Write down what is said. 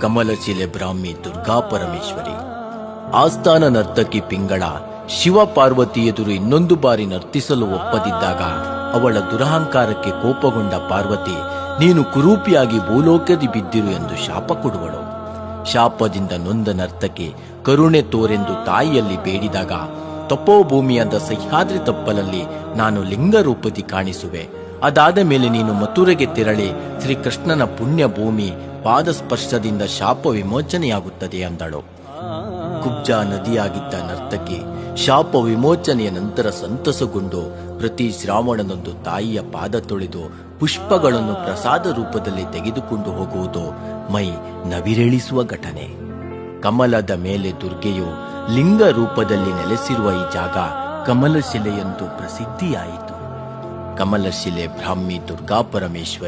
ಕಮಲಶಿಲೆ ಬ್ರಾಹ್ಮಿ ದುರ್ಗಾ ಪರಮೇಶ್ವರಿ. ಆಸ್ಥಾನ ನರ್ತಕಿ ಪಿಂಗಳ ಶಿವ ಪಾರ್ವತಿ ಎದುರು ಇನ್ನೊಂದು ಬಾರಿ ನರ್ತಿಸಲು ಒಪ್ಪದಿದ್ದಾಗ ಅವಳ ದುರಹಂಕಾರಕ್ಕೆ ಕೋಪಗೊಂಡ ಪಾರ್ವತಿ, ನೀನು ಕುರೂಪಿಯಾಗಿ ಭೂಲೋಕದಿ ಬಿದ್ದಿರು ಎಂದು ಶಾಪ ಕೊಡುವಳು. ಶಾಪದಿಂದ ನೊಂದ ನರ್ತಕಿ ಕರುಣೆ ತೋರೆಂದು ತಾಯಿಯಲ್ಲಿ ಬೇಡಿದಾಗ, ತಪೋಭೂಮಿಯಾದ ಸಹ್ಯಾದ್ರಿ ತಪ್ಪಲಲ್ಲಿ ನಾನು ಲಿಂಗ ರೂಪದಿ ಕಾಣಿಸುವೆ. ಅದಾದ ಮೇಲೆ ನೀನು ಮಥುರೆಗೆ ತೆರಳಿ ಶ್ರೀಕೃಷ್ಣನ ಪುಣ್ಯ ಭೂಮಿ ಪಾದಸ್ಪರ್ಶದಿಂದ ಶಾಪ ವಿಮೋಚನೆಯಾಗುತ್ತದೆ ಅಂದಳು. ಕುಬ್ಜಾ ನದಿಯಾಗಿದ್ದ ನರ್ತಕಿ ಶಾಪ ವಿಮೋಚನೆಯ ನಂತರ ಸಂತಸಗೊಂಡು ಪ್ರತಿ ಶ್ರಾವಣನೊಂದು ತಾಯಿಯ ಪಾದ ತೊಳೆದು ಪುಷ್ಪಗಳನ್ನು ಪ್ರಸಾದ ರೂಪದಲ್ಲಿ ತೆಗೆದುಕೊಂಡು ಹೋಗುವುದು ಮೈ ನವಿರೇಳಿಸುವ ಘಟನೆ. ಕಮಲದ ಮೇಲೆ ದುರ್ಗೆಯು ಲಿಂಗ ರೂಪದಲ್ಲಿ ನೆಲೆಸಿರುವ ಈ ಜಾಗ ಕಮಲಶಿಲೆ ಎಂದು ಪ್ರಸಿದ್ಧಿಯಾಯಿತು. ಕಮಲಶಿಲೆ ಬ್ರಾಹ್ಮಿ ದುರ್ಗಾ ಪರಮೇಶ್ವರಿ.